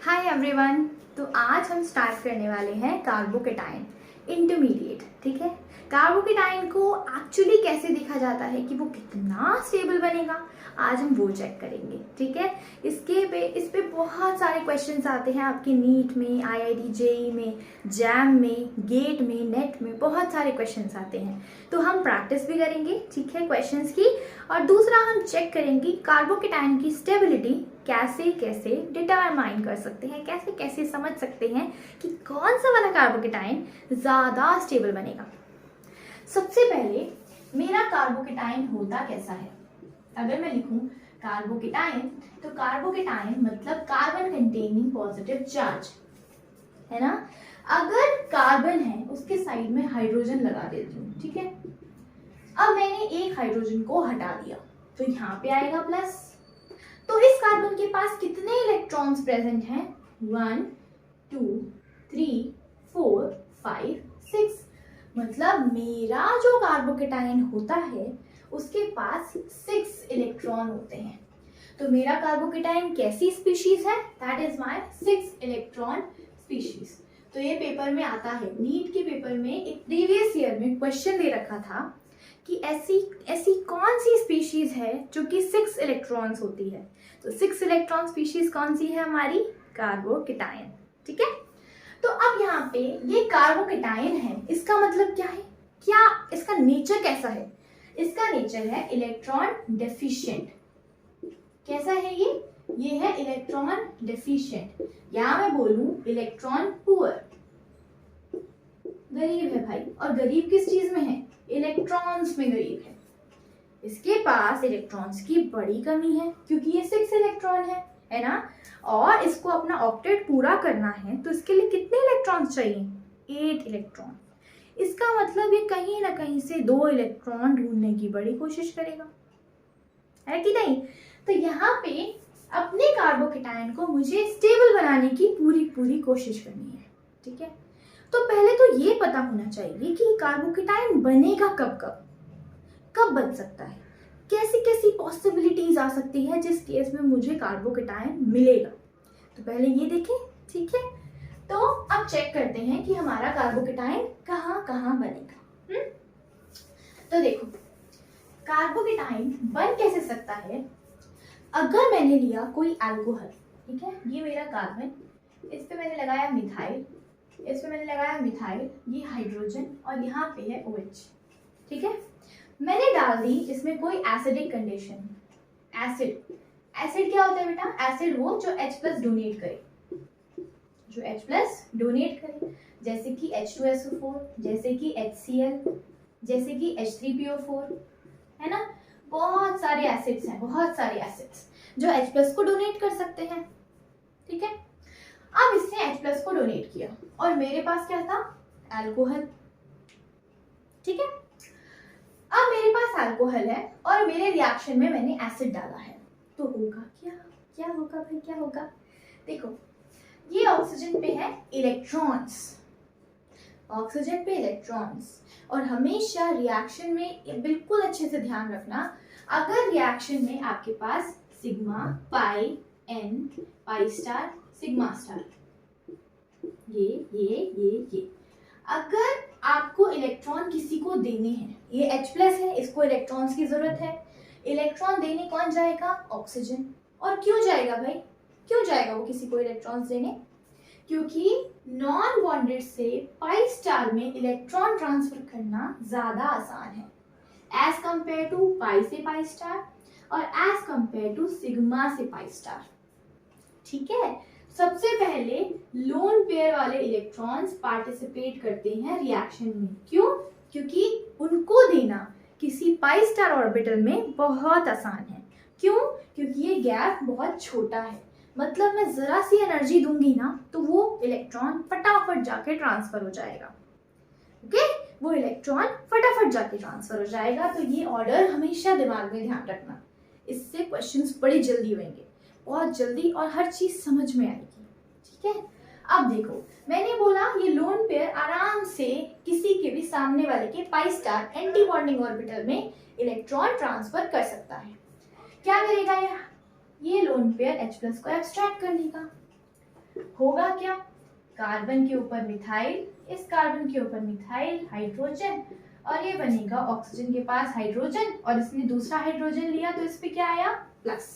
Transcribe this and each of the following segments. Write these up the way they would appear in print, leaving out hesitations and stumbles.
Hi everyone. तो आज हम स्टार्ट करने वाले हैं कार्बोकेटाइन इंटरमीडिएट। ठीक है, कार्बोकेटाइन को एक्चुअली कैसे देखा जाता है कि वो कितना स्टेबल बनेगा, आज हम वो चेक करेंगे। ठीक है, इस पे बहुत सारे क्वेश्चंस आते हैं आपके नीट में, आईआईटी जेई में, जैम में, गेट में, नेट में बहुत सारे क्वेश्चंस आते हैं। तो हम प्रैक्टिस भी करेंगे, ठीक है, क्वेश्चंस की। और दूसरा हम चेक करेंगे कार्बोकेटाइन की स्टेबिलिटी कैसे कैसे डिटरमाइन कर सकते हैं, कैसे कैसे समझ सकते हैं कि कौन सा वाला कार्बोकेटाइन ज़्यादा स्टेबल बनेगा। सबसे पहले मेरा कार्बोकेटाइन होता कैसा है, अगर मैं लिखूं कार्बोकेटाइन, तो कार्बोकेटाइन मतलब कार्बन कंटेनिंग पॉजिटिव चार्ज, है ना। अगर कार्बन है उसके साइड में हाइड्रोजन लगा देती हूँ, ठीक है। अब मैंने एक हाइड्रोजन को हटा दिया तो यहाँ पे आएगा प्लस। तो इस कार्बन के पास कितने इलेक्ट्रॉन्स प्रेजेंट हैं? 1 2 3 4 5 6। मतलब मेरा जो कार्बोकेटाइन होता है उसके पास 6 इलेक्ट्रॉन होते हैं। तो मेरा कार्बोकेटाइन कैसी स्पीशीज है? That is my 6 electron species. तो ये पेपर में आता है, नीट के पेपर में एक प्रीवियस ईयर में क्वेश्चन दे रखा था कि ऐसी कौन सी स्पीशीज है जो कि 6 इलेक्ट्रॉन्स होती है। तो 6 इलेक्ट्रॉन स्पीशीज कौन सी है? हमारी कार्बोकेटाइन। ठीक है, तो अब यहाँ पे ये कार्बोकेटाइन है, इसका मतलब क्या है, क्या इसका नेचर कैसा है? इसका नेचर है इलेक्ट्रॉन डेफिशिएंट। कैसा है ये है इलेक्ट्रॉन डेफिशिएंट, या मैं बोलूं इलेक्ट्रॉन पुअर। गरीब है भाई, और गरीब किस चीज में है? इलेक्ट्रॉन्स में गरीब है। इसके पास इलेक्ट्रॉन्स की बड़ी कमी है क्योंकि ये 6 इलेक्ट्रॉन है ना। और इसको अपना ऑक्टेट पूरा करना है तो इसके लिए कितने इलेक्ट्रॉन्स चाहिए? 8 इलेक्ट्रॉन। इसका मतलब ये कहीं ना कहीं से 2 इलेक्ट्रॉन ढूंढने की बड़ी कोशिश करेगा, है कि नहीं। तो यहाँ पे अपने कार्बोकेटाइन को मुझे स्टेबल बनाने की पूरी कोशिश करनी है। ठीक है, तो पहले तो ये पता होना चाहिए कि कार्बोकेटाइन बनेगा कब बन सकता है, कैसी कैसी पॉसिबिलिटीज आ सकती है जिस केस में मुझे कार्बोकेटाइन मिलेगा। तो पहले ये देखें, ठीक है। तो अब चेक करते हैं कि हमारा कार्बोकेटाइन कहाँ कहाँ बनेगा। तो देखो, कार्बोकेटाइन बन कैसे सकता है? अगर मैंने लिया कोई अल्कोहल, ठीक है, ये मेरा कार्बन, इस पे मैंने लगाया मिथाइल, इस पे मैंने लगाया मिथाइल, ये हाइड्रोजन, और यहाँ पे है OH। ठीक है, मैंने डाल दी इसमें कोई एसिडिक कंडीशन। एसिड क्या होता है बेटा? एसिड वो जो H+ डोनेट करे, जो H+ डोनेट करे, जैसे कि H2SO4, जैसे कि HCl, जैसे कि H3PO4, है ना। बहुत सारे एसिड्स हैं, बहुत सारे एसिड्स जो H+ को डोनेट कर सकते हैं। ठीक है, अब इसने H+ को डोनेट किया और मेरे पास क्या था? अल्कोहल। ठीक है, अब मेरे पास अल्कोहल है और मेरे रिएक्शन में मैंने एसिड डाला है, तो होगा क्या होगा भाई, क्या होगा? देखो, ये ऑक्सीजन पे है इलेक्ट्रॉन्स, ऑक्सीजन पे इलेक्ट्रॉन्स। और हमेशा रिएक्शन में बिल्कुल अच्छे से ध्यान रखना, अगर रिएक्शन में आपके पास sigma, pi, N, pi star, sigma star, ये अगर आपको इलेक्ट्रॉन किसी को देने हैं, ये H+ है, इसको इलेक्ट्रॉन्स की जरूरत है, इलेक्ट्रॉन देने कौन जाएगा? ऑक्सीजन। और क्यों जाएगा भाई, क्यों जाएगा वो किसी को इलेक्ट्रॉन्स देने? क्योंकि नॉन बॉन्डेड से पाई स्टार में इलेक्ट्रॉन ट्रांसफर करना ज्यादा आसान है एज कंपेयर टू पाई से पाई स्टार और एज कंपेयर टू सिग्मा से पाई स्टार। ठीक है, सबसे पहले लोन पेयर वाले इलेक्ट्रॉन्स पार्टिसिपेट करते हैं रिएक्शन में। क्यों? क्योंकि उनको देना किसी पाई स्टार ऑर्बिटल में बहुत आसान है। क्यों? क्योंकि ये गैप बहुत छोटा है, मतलब मैं जरा सी एनर्जी दूंगी ना तो वो इलेक्ट्रॉन फटाफट जाके ट्रांसफर हो जाएगा। ओके, वो इलेक्ट्रॉन फटाफट जाके ट्रांसफर हो जाएगा। तो ये ऑर्डर हमेशा दिमाग में ध्यान रखना, इससे क्वेश्चंस बड़ी जल्दी होंगे, बहुत जल्दी, और हर चीज समझ में आएगी। ठीक है, अब देखो, मैंने बोला ये लोन पेयर आराम से किसी के भी सामने वाले के pi star anti bonding orbital में इलेक्ट्रॉन ट्रांसफर कर सकता है। क्या करेगा ये लोन पेयर H+ को एब्स्ट्रैक्ट कर लेगा। होगा क्या, कार्बन के ऊपर मिथाइल, इस कार्बन के ऊपर मिथाइल हाइड्रोजन, और ये बनेगा ऑक्सीजन के पास हाइड्रोजन, और इसने दूसरा हाइड्रोजन लिया तो इस पे क्या आया, प्लस।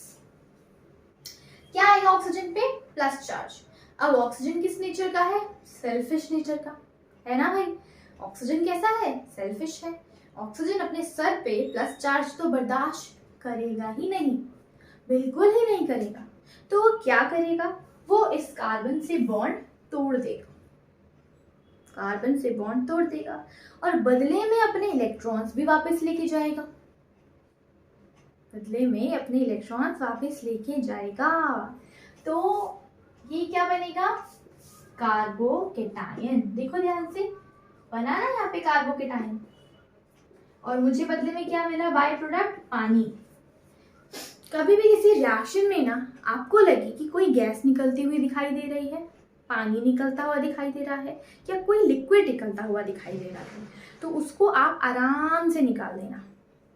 क्या आएगा ऑक्सीजन पे, प्लस चार्ज। अब ऑक्सीजन किस नेचर का है, सेल्फिश नेचर का, है ना भाई। ऑक्सीजन कैसा है, सेल्फिश है। ऑक्सीजन अपने सर पे प्लस चार्ज तो बर्दाश्त करेगा ही नहीं, बिल्कुल ही नहीं करेगा। तो वो क्या करेगा, वो इस कार्बन से बॉन्ड तोड़ देगा, कार्बन से बॉन्ड तोड़ देगा, और बदले में अपने इलेक्ट्रॉन्स भी वापस लेके जाएगा, बदले में अपने इलेक्ट्रॉन्स वापस लेके जाएगा। तो ये क्या बनेगा, कार्बोकेटायन। देखो ध्यान से, बना ना यहाँ पे कार्बोकेटायन, और मुझे बदले में क्या मिला, बाय प्रोडक्ट पानी। कभी भी किसी रिएक्शन में ना आपको लगे कि कोई गैस निकलती हुई दिखाई दे रही है, पानी निकलता हुआ दिखाई दे रहा है, या कोई लिक्विड निकलता हुआ दिखाई दे रहा है, तो उसको आप आराम से निकाल देना,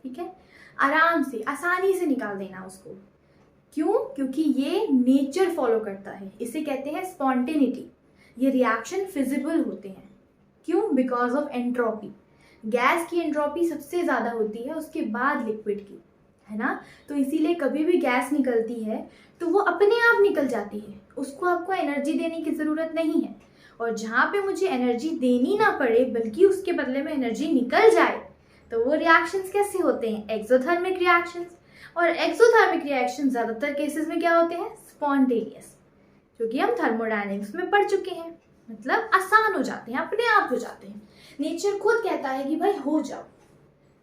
ठीक है, आराम से, आसानी से निकाल देना उसको। क्यों, क्योंकि ये नेचर फॉलो करता है, इसे कहते हैं स्पॉन्टेनिटी। ये रिएक्शन फिजिबल होते हैं, क्यों, बिकॉज ऑफ एंट्रोपी। गैस की एंट्रोपी सबसे ज़्यादा होती है, उसके बाद लिक्विड की, है ना। तो इसीलिए कभी भी गैस निकलती है तो वो अपने आप निकल जाती है, उसको आपको एनर्जी देने की ज़रूरत नहीं है। और जहाँ पे मुझे एनर्जी देनी ना पड़े बल्कि उसके बदले में एनर्जी निकल जाए, तो वो रिएक्शंस कैसे होते हैं, एक्सोथर्मिक रिएक्शंस। और एक्सोथर्मिक रिएक्शन ज़्यादातर केसेस में क्या होते हैं, स्पॉन्टेनियस, क्योंकि हम थर्मोडायनेमिक्स में पढ़ चुके हैं, मतलब आसान हो जाते हैं, अपने आप हो जाते हैं, नेचर खुद कहता है कि भाई हो जाओ,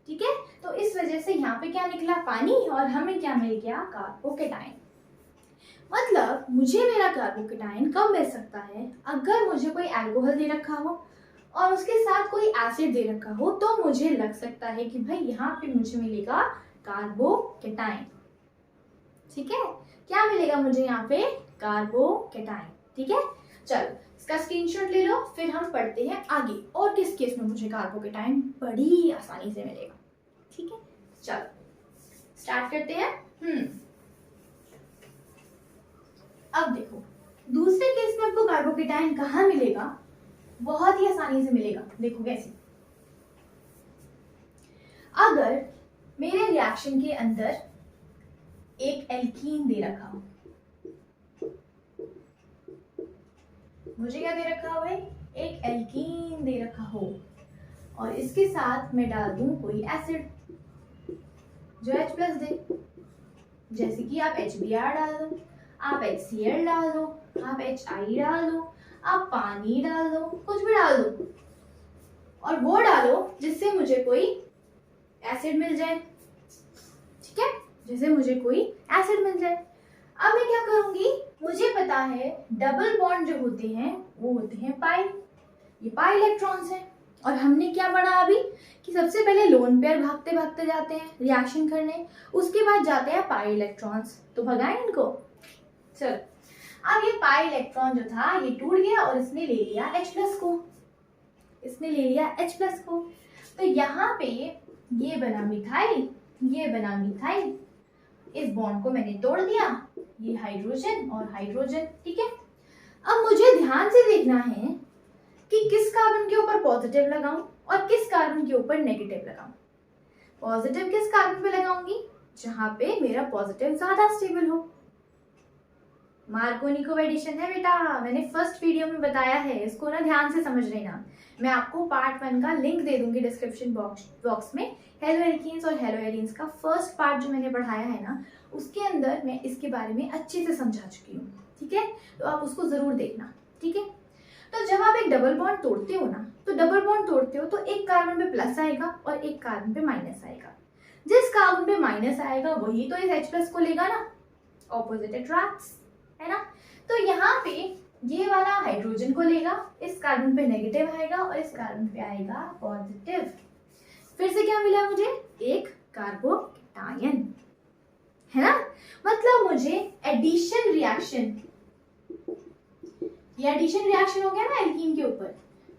ठीक है। तो इस वजह से यहाँ पे क्या निकला, पानी, और हमें क्या मिल गया, कार्बोकेटायन। मतलब मुझे मेरा कार्बोकेटायन कब मिल सकता है, अगर मुझे कोई अल्कोहल दे रखा हो और उसके साथ कोई एसिड दे रखा हो, तो मुझे लग सकता है कि भाई यहाँ पे मुझे मिलेगा कार्बोकेटायन, ठीक है। क्या मिलेगा मुझे यहाँ पे, कार्बोकेटायन, ठीक है। चलो इसका स्क्रीनशॉट ले लो, फिर हम पढ़ते हैं आगे और किस केस में मुझे कार्बोकेटायन बड़ी आसानी से मिलेगा, ठीक है। चलो स्टार्ट करते हैं। अब देखो, दूसरे केस में आपको कार्बोकेटायन कहाँ मिलेगा, बहुत ही आसानी से मिलेगा। देखो कैसे, अगर मेरे रिएक्शन के अंदर एक एल्कीन दे रखा हो, मुझे क्या दे रखा हो भाई, एक एल्कीन दे रखा हो, और इसके साथ मैं डाल दूं कोई एसिड जो H+ दे, जैसे कि आप HBr डाल दो, आप HCl डाल दो, आप HI डाल दो, आप पानी डाल दो, कुछ भी डाल दो, और वो डालो जिससे मुझे कोई एसिड मिल जाए, ठीक है, जिससे मुझे कोई एसिड मिल जाए। अब मैं क्या करूंगी, मुझे पता है डबल बॉन्ड जो होते हैं वो होते हैं पाई, ये पाई इलेक्ट्रॉन्स हैं, और हमने क्या पढ़ा अभी कि सबसे पहले लोन पेयर भागते भागते जाते हैं रिएक्शन करने, उसके बाद जाते हैं पाई इलेक्ट्रॉन्स, तो भगाएं इनको। चलो अब ये पाई इलेक्ट्रॉन जो था ये टूट गया और इसने ले लिया H+ को, इसने ले लिया H+ को, तो यहाँ पे ये बना मिथाइल, ये बना मिथाइल, इस बॉन्ड को मैंने तोड़ दिया, ये हाइड्रोजन और हाइड्रोजन, ठीक है। अब मुझे ध्यान से देखना है कि किस कार्बन के ऊपर पॉजिटिव लगाऊं और किस कार्बन के ऊपर नेगेटिव लगाऊं। पॉजिटिव किस कार्बन पे लगाऊंगी, जहां पे मेरा पॉजिटिव ज्यादा स्टेबल हो। मार्कोनिकोव एडिशन है बेटा, मैंने फर्स्ट वीडियो में बताया है, इसको ना ध्यान से समझ लेना। मैं आपको पार्ट 1 का लिंक दे दूंगी डिस्क्रिप्शन बॉक्स में, हेलो एल्कीन्स और हेलो एरीन्स का फर्स्ट पार्ट जो मैंने पढ़ाया है ना, उसके अंदर मैं इसके बारे में अच्छे से समझा चुकी हूँ, ठीक है। तो आप उसको जरूर देखना, ठीक है। तो जब आप एक डबल बॉन्ड तोड़ते हो ना, तो डबल बॉन्ड तोड़ते हो तो एक कार्बन पे प्लस आएगा और एक कार्बन पे माइनस आएगा। जिस कार्बन पे माइनस आएगा वही तो इस H+ को लेगा ना, ऑपोजिट अट्रैक्ट्स, है ना। तो यहाँ पे ये वाला हाइड्रोजन को लेगा, इस कार्बन पे नेगेटिव आएगा और इस कार्बन पे आएगा पॉजिटिव। फिर से क्या मिला मुझे, एक कार्बोकेटायन, है ना। मतलब मुझे एडिशन रिएक्शन, ये एडिशन रिएक्शन हो गया ना एल्कीन के ऊपर,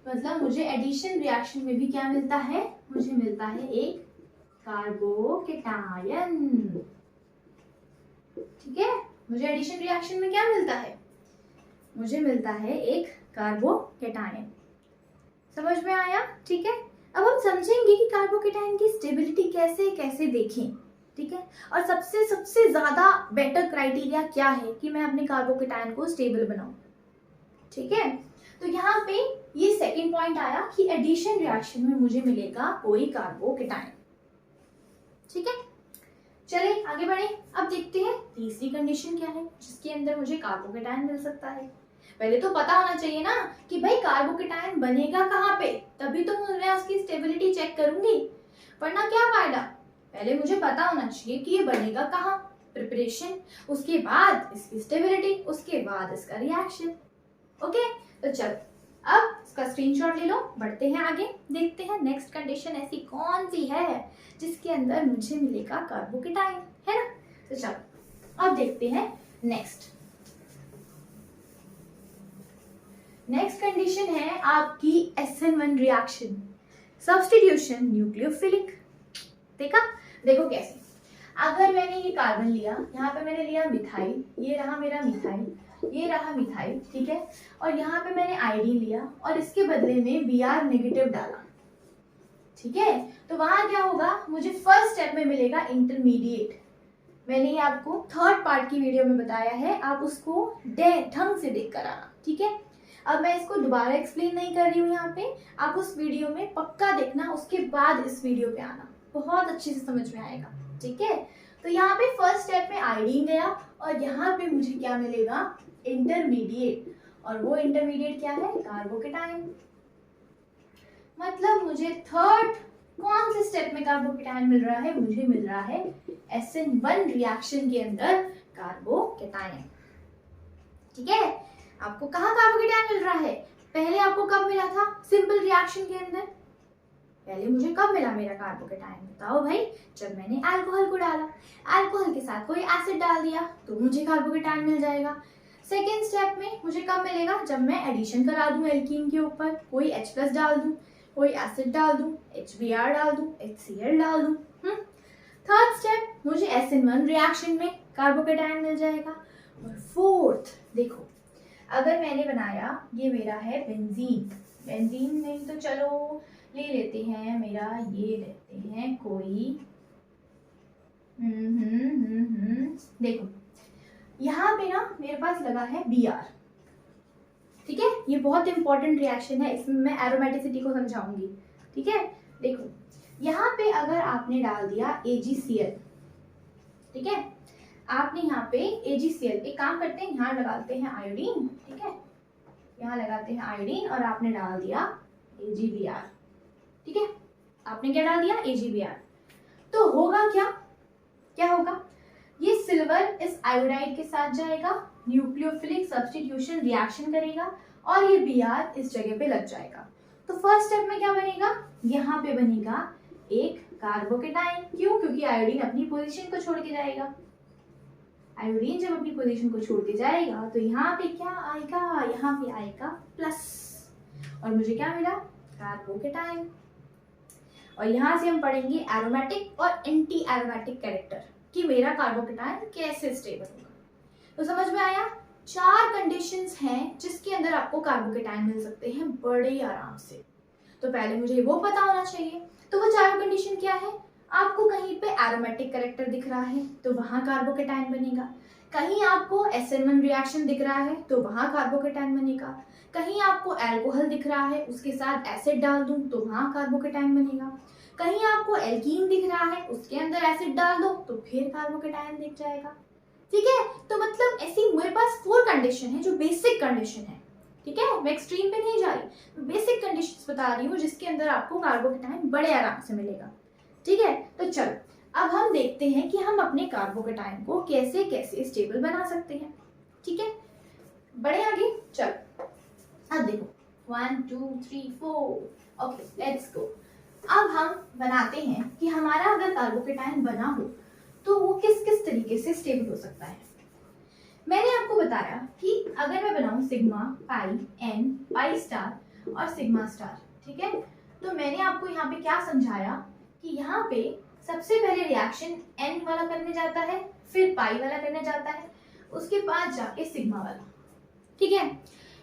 मतलब मुझे एडिशन रिएक्शन में भी क्या मिलता है, मुझे मिलता है एक कार्बोकेटायन, ठीक है। मुझे एडिशन रिएक्शन में क्या मिलता है, मुझे मिलता है एक कार्बोकेटायन। समझ में आया? ठीक है, अब हम समझेंगे कि कार्बोकेटायन की स्टेबिलिटी कैसे कैसे देखें। ठीक है, और सबसे ज्यादा बेटर क्राइटेरिया क्या है कि मैं अपने कार्बोकेटायन को स्टेबल बनाऊं। ठीक है, तो यहाँ पे ये सेकंड पॉइंट आया कि एडिशन रिएक्शन में मुझे मिलेगा कोई कार्बोकेटायन। ठीक है, चलिए आगे बढ़े। अब देखते हैं तीसरी कंडीशन क्या है जिसके अंदर मुझे कार्बोकेटायन मिल सकता है। पहले तो पता होना चाहिए ना कि भाई कार्बोकेटायन बनेगा कहाँ पे, तभी तो मैं उसकी स्टेबिलिटी चेक करूंगी, वरना क्या फायदा। पहले मुझे पता होना चाहिए कि ये बनेगा कहाँ, प्रिपरेशन, उसके बाद इसकी स्टेबिलिटी, उसके बाद इसका रिएक्शन। ओके, तो चलो अब इसका स्क्रीनशॉट ले लो, बढ़ते हैं आगे, देखते हैं नेक्स्ट कंडीशन ऐसी कौन सी है जिसके अंदर मुझे मिलेगा कार्बोकेटायन, है ना। तो चलो अब देखते हैं नेक्स्ट कंडीशन है आपकी SN1 रिएक्शन, सब्स्टिट्यूशन न्यूक्लियोफिलिक। देखो कैसे, अगर मैंने ये कार्बन लिया, यहाँ पे मैंने लिया मिथाइल, ये रहा मेरा मिथाइल, ये रहा मिथाइल, ठीक है, और यहाँ पे मैंने आयोडीन लिया और इसके बदले में Br नेगेटिव डाला। ठीक है, तो वहां क्या होगा, मुझे फर्स्ट स्टेप में मिलेगा इंटरमीडिएट। मैंने ये आपको थर्ड पार्ट की वीडियो में बताया है, आप उसको ढंग से देख कर आना। ठीक है, अब मैं इसको दोबारा एक्सप्लेन नहीं कर रही हूँ यहाँ पे, आप उस वीडियो में पक्का देखना, उसके बाद इस वीडियो पे आना, बहुत अच्छे से समझ में आएगा। ठीक है, तो यहाँ पे फर्स्ट स्टेप में आयोडीन गया और यहाँ पे मुझे क्या मिलेगा, इंटरमीडिएट, और वो इंटरमीडिएट क्या है, कार्बोकेटायन। मतलब मुझे थर्ड कौन से स्टेप में कार्बोकेटायन मिल रहा है, मुझे मिल रहा है SN1 रिएक्शन के अंदर कार्बोकेटायन। ठीक है, आपको कहाँ कार्बोकेटायन मिल रहा है, पहले आपको कब मिला था, सिंपल रिएक्शन के अंदर। पहले मुझे कब मिला मेरा कार्बोकेटायन, बताओ भाई, जब मैंने अल्कोहल को डाला, अल्कोहल के साथ कोई एसिड डाल दिया तो मुझे कार्बोकेटायन मिल जाएगा। सेकेंड स्टेप में मुझे कब मिलेगा, जब मैं एडिशन करा दूं एल्कीन के ऊपर, कोई H+ डाल दूं, कोई एसिड डाल दूं, HBr डाल दूं, HCl डाल दूं। थर्ड स्टेप मुझे SN1 रिएक्शन में कार्बोकेटायन मिल जाएगा। और फोर्थ देखो, अगर मैंने बनाया, ये मेरा है बेंजीन नहीं तो चलो ले लेते हैं, मेरा ये लेते हैं कोई देखो यहाँ पे ना मेरे पास लगा है Br। ठीक है, ये बहुत इंपॉर्टेंट रिएक्शन है, इसमें मैं एरोमेटिसिटी को समझाऊंगी। ठीक है, देखो यहाँ पे अगर आपने डाल दिया AgCl, ठीक है, आपने यहाँ पे AgCl, एक काम करते हैं, यहाँ लगाते हैं आयोडीन। ठीक है, यहाँ लगाते हैं आयोडीन और आपने डाल दिया AgBr। ठीक है, आपने क्या डाल दिया, AgBr। तो होगा क्या होगा, ये सिल्वर इस आयोडाइड के साथ जाएगा, न्यूक्लियोफिलिक सब्स्टिट्यूशन रिएक्शन करेगा और ये Br इस जगह पे लग जाएगा। तो फर्स्ट स्टेप में क्या बनेगा, यहाँ पे बनेगा एक कार्बोकेटायन। क्यों, क्योंकि आयोडीन अपनी पोजीशन को छोड़ के जाएगा। आयोडीन जब अपनी पोजीशन को छोड़ के जाएगा तो यहाँ पे क्या आएगा, यहाँ पे आएगा प्लस, और मुझे क्या मिला, कार्बोकेटायन। और यहाँ से हम पढ़ेंगे एरोमेटिक और एंटी एरोमेटिक कैरेक्टर कि मेरा कार्बोकेटायन कैसे स्टेबल होगा। तो समझ में आया, 4 कंडीशंस हैं जिसके अंदर आपको कार्बोकेटायन मिल सकते हैं बड़े आराम से। तो पहले मुझे वो पता होना चाहिए। तो वो 4 कंडीशन क्या है, आपको कहीं पे एरोमेटिक कैरेक्टर दिख रहा है तो वहां कार्बोकेटायन बनेगा, कहीं आपको SN1 रिएक्शन दिख रहा है तो वहां कार्बोकेटायन बनेगा, कहीं आपको अल्कोहल दिख रहा है उसके साथ एसिड डाल दूं तो वहां कार्बोकेटायन बनेगा, कहीं आपको एल्कीन दिख रहा है उसके अंदर एसिड डाल दो तो फिर कार्बोकेटायन दिख जाएगा। ठीक है, तो मतलब ऐसी मेरे पास 4 कंडीशन है जो बेसिक कंडीशन है। ठीक है, मैं एक्सट्रीम पे नहीं जा रही, बेसिक कंडीशंस बता रही हूँ जिसके अंदर आपको कार्बोकेटायन बड़े आराम से मिलेगा। ठीक है, तो चलो अब हम देखते हैं कि हम अपने कार्बोकेटायन को कैसे कैसे स्टेबल बना सकते हैं। ठीक है, बढ़े आगे, चलो अब देखो 1 2 3 4, ओके लेट्स गो। अब हम बनाते हैं कि हमारा अगर कार्बोकेटायन बना हो तो वो किस किस तरीके से स्टेबल हो सकता है। मैंने आपको बताया कि अगर मैं बनाऊं sigma, pi, N, pi star और सिग्मा स्टार, ठीक है, तो मैंने आपको यहाँ पे क्या समझाया कि यहाँ पे सबसे पहले रिएक्शन एन वाला करने जाता है, फिर पाई वाला करने जाता है, उसके बाद जाके सिग्मा वाला। ठीक है।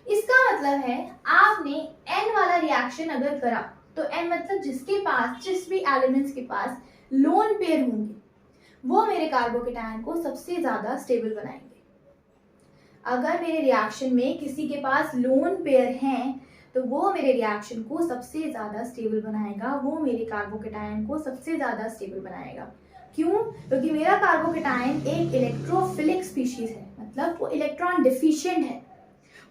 इसका मतलब है आपने n वाला रिएक्शन अगर करा तो n मतलब जिस भी एलिमेंट्स के पास लोन पेयर होंगे वो मेरे कार्बोकेटायन को सबसे ज्यादा स्टेबल बनाएंगे। अगर मेरे रिएक्शन में किसी के पास लोन पेयर हैं तो वो मेरे रिएक्शन को सबसे ज्यादा स्टेबल बनाएगा, वो मेरे कार्बोकेटायन को सबसे ज्यादा स्टेबल बनाएगा। क्यों? क्योंकि मेरा कार्बोकेटायन एक इलेक्ट्रोफिलिक स्पीशीज है, मतलब वो इलेक्ट्रॉन डिफिशिएंट है,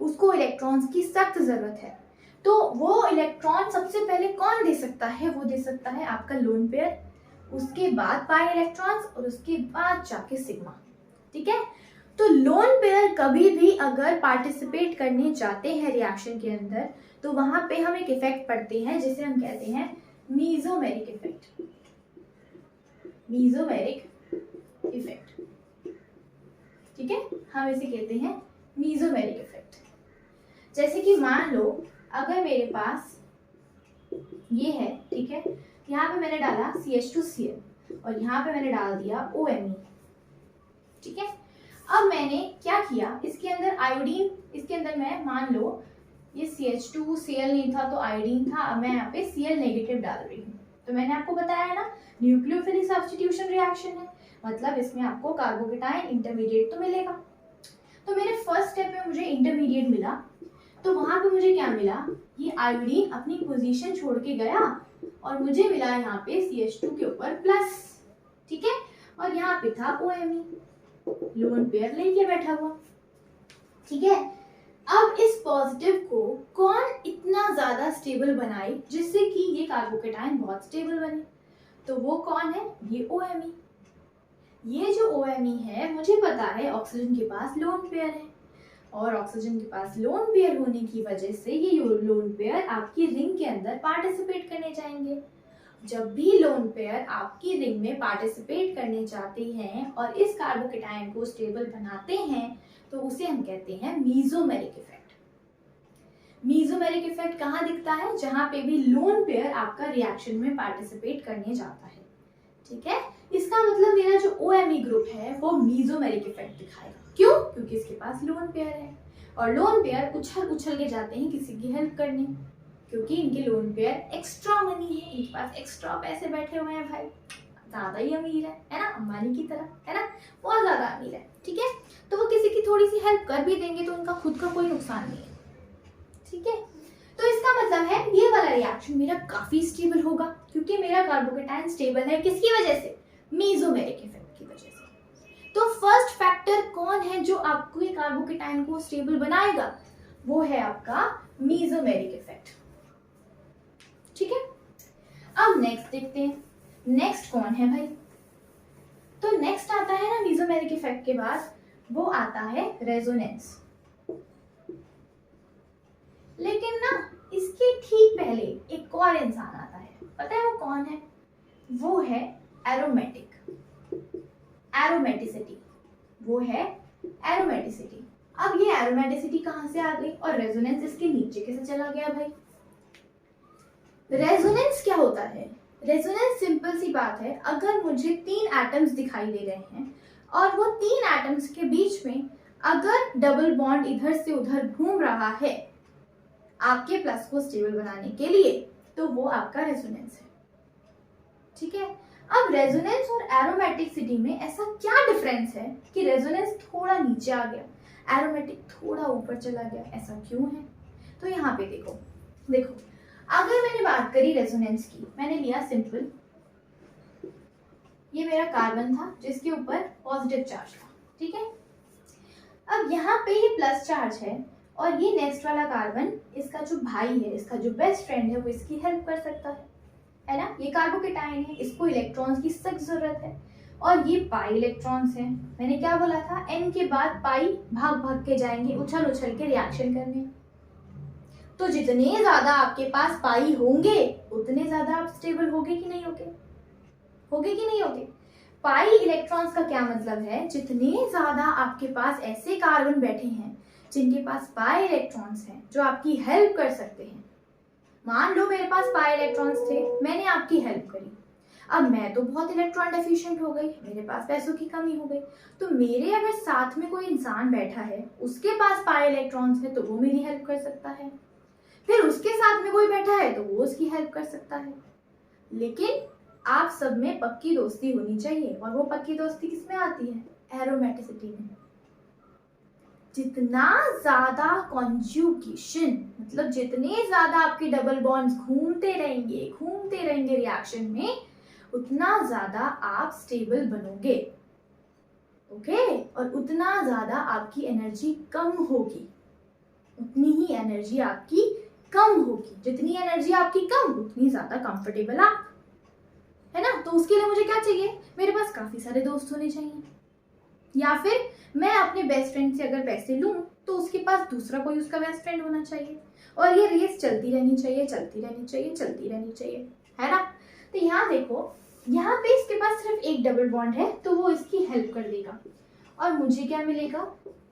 उसको इलेक्ट्रॉन्स की सख्त जरूरत है। तो वो इलेक्ट्रॉन सबसे पहले कौन दे सकता है? वो दे सकता है आपका लोन पेयर, उसके बाद पाई इलेक्ट्रॉन्स और उसके बाद जाके सिग्मा। ठीक है। तो लोन पेयर कभी भी अगर पार्टिसिपेट करने जाते हैं रिएक्शन के अंदर तो वहां पे हम एक इफेक्ट पढ़ते हैं जिसे हम कहते हैं मीजोमेरिक इफेक्ट। मीजोमेरिक इफेक्ट, ठीक है, हम इसे कहते हैं मीजोमेरिक इफेक्ट। जैसे कि मान लो अगर मेरे पास ये है, ठीक है, यहाँ पे मैंने डाला CH2Cl और यहाँ पे मैंने डाल दिया OMe, ठीक है। अब मैंने क्या किया, इसके अंदर आयोडीन, इसके अंदर मैं मान लो ये CH2Cl नहीं था तो आयोडीन था, अब मैं यहाँ पे Cl नेगेटिव डाल रही हूँ। तो मैंने आपको बताया ना न्यूक्लियोफिलिक सब्स्टिट्यूशन रिएक्शन है, मतलब इसमें आपको कार्बोकेटायन इंटरमीडिएट तो मिलेगा। तो मेरे फर्स्ट स्टेप में मुझे इंटरमीडिएट मिला, तो वहां पे मुझे क्या मिला, ये आयोडीन अपनी पोजीशन छोड़ के गया और मुझे मिला यहाँ पे CH2 के ऊपर प्लस, ठीक है, और यहाँ पे था OMe, लोन पेयर लेके बैठा हुआ, ठीक है। अब इस पॉजिटिव को कौन इतना ज्यादा स्टेबल बनाए जिससे कि ये कार्बोकेटायन बहुत स्टेबल बने, तो वो कौन है, ये OMe। ये जो OMe है मुझे पता है ऑक्सीजन के पास लोन पेयर है और ऑक्सीजन के पास लोन पेयर होने की वजह से ये लोन पेयर आपकी रिंग के अंदर पार्टिसिपेट करने जाएंगे। जब भी लोन पेयर आपकी रिंग में पार्टिसिपेट करने जाते हैं और इस कार्बोकेटायन को स्टेबल बनाते हैं तो उसे हम कहते हैं मीजोमेरिक इफेक्ट। मीजोमेरिक इफेक्ट कहाँ दिखता है, जहां पे भी लोन पेयर आपका रिएक्शन में पार्टिसिपेट करने जाता है, ठीक है। इसका मतलब मेरा जो OMe ग्रुप है वो मीजोमेरिक इफेक्ट दिखाएगा। क्यों? क्योंकि इसके पास लोन पेयर है और लोन पेयर उछल उछल के जाते हैं किसी की हेल्प करने, क्योंकि इनके लोन पेयर एक्स्ट्रा मनी है, इनके पास एक्स्ट्रा पैसे बैठे हुए हैं, भाई ज्यादा ही अमीर है ना, अंबानी की तरह, है ना, बहुत ज्यादा अमीर है, ठीक है। तो वो किसी की थोड़ी सी हेल्प कर भी देंगे तो उनका खुद का कोई नुकसान नहीं है, ठीक है। तो इसका मतलब है ये वाला रिएक्शन मेरा काफी स्टेबल होगा, क्योंकि मेरा कार्बोकेटायन स्टेबल है किसकी वजह से, मीजोमेरिक इफेक्ट की वजह से। तो फर्स्ट फैक्टर कौन है जो आपको ये कार्बोकेटायन को स्टेबल बनाएगा, वो है आपका मीजोमेरिक इफेक्ट, ठीक है। अब नेक्स्ट देखते हैं, नेक्स्ट कौन है भाई, तो नेक्स्ट आता है ना मीजोमेरिक इफेक्ट के बाद वो आता है रेजोनेंस। लेकिन ना इसके ठीक पहले एक और इंसान आता है, पता है वो कौन है, वो है एरोमेटिक, एरोमेटिसिटी, वो है एरोमेटिसिटी। अब ये एरोमेटिसिटी कहां से आ गई और रेजोनेंस इसके नीचे कैसे चला गया भाई। रेजोनेंस क्या होता है, रेजोनेंस सिंपल सी बात है, अगर मुझे 3 एटम्स दिखाई दे रहे हैं और वो 3 एटम्स के बीच में अगर डबल बॉन्ड इधर से उधर घूम रहा है आपके प्लस को स्टेबल बनाने के लिए, तो वो आपका रेजोनेंस है, ठीक है। अब रेजोनेंस और एरोमेटिसिटी में ऐसा क्या डिफरेंस है कि रेजोनेंस थोड़ा नीचे आ गया, एरोमेटिक थोड़ा ऊपर चला गया, ऐसा क्यों है। तो यहाँ पे देखो अगर मैंने बात करी रेजोनेंस की, मैंने लिया सिंपल, ये मेरा कार्बन था जिसके ऊपर पॉजिटिव चार्ज था, ठीक है। अब यहाँ पे ये प्लस चार्ज है और ये नेक्स्ट वाला कार्बन, इसका जो भाई है, इसका जो बेस्ट फ्रेंड है, वो इसकी हेल्प कर सकता है ना। ये कार्बोकेटायन है, इसको इलेक्ट्रॉन्स की सख्त जरूरत है और ये पाई इलेक्ट्रॉन्स हैं। मैंने क्या बोला था, n के बाद पाई भाग भाग के जाएंगे, उछल उछल के रिएक्शन करने। तो जितने ज्यादा आपके पास पाई होंगे उतने ज्यादा आप स्टेबल होगे कि नहीं होगे, पाई इलेक्ट्रॉन्स का क्या मतलब है, जितने ज्यादा आपके पास ऐसे कार्बन बैठे हैं जिनके पास पाई इलेक्ट्रॉन्स हैं जो आपकी हेल्प कर सकते हैं। मान लो मेरे पास पाई इलेक्ट्रॉन्स थे, मैंने आपकी हेल्प करी, अब मैं तो बहुत इलेक्ट्रॉन डेफिशिएंट हो गई, मेरे पास पैसों की कमी हो गई, तो मेरे अगर साथ में कोई इंसान बैठा है उसके पास पाई इलेक्ट्रॉन्स है तो वो मेरी हेल्प कर सकता है, फिर उसके साथ में कोई बैठा है तो वो उसकी हेल्प कर सकता है। लेकिन आप सब में पक्की दोस्ती होनी चाहिए, और वो पक्की दोस्ती किस में आती है? एरोमेटिसिटी में। जितना ज्यादा कॉन्जुगेशन, मतलब जितने ज्यादा आपके डबल बॉन्ड्स घूमते रहेंगे रिएक्शन में, उतना ज्यादा आप स्टेबल बनोगे। ओके, और उतना ज्यादा आपकी एनर्जी कम होगी, उतनी ही एनर्जी आपकी कम होगी। जितनी एनर्जी आपकी कम, उतनी ज्यादा कंफर्टेबल आप, है ना। तो उसके लिए मुझे क्या चाहिए? मेरे पास काफी सारे दोस्त होने चाहिए, या फिर मैं अपने बेस्ट फ्रेंड से अगर पैसे लूं तो उसके पास दूसरा कोई उसका बेस्ट फ्रेंड होना चाहिए, और ये रेस चलती रहनी चाहिए, है ना। तो यहाँ देखो, यहाँ पे इसके पास सिर्फ एक डबल बॉन्ड है तो वो इसकी हेल्प कर देगा, और मुझे क्या मिलेगा?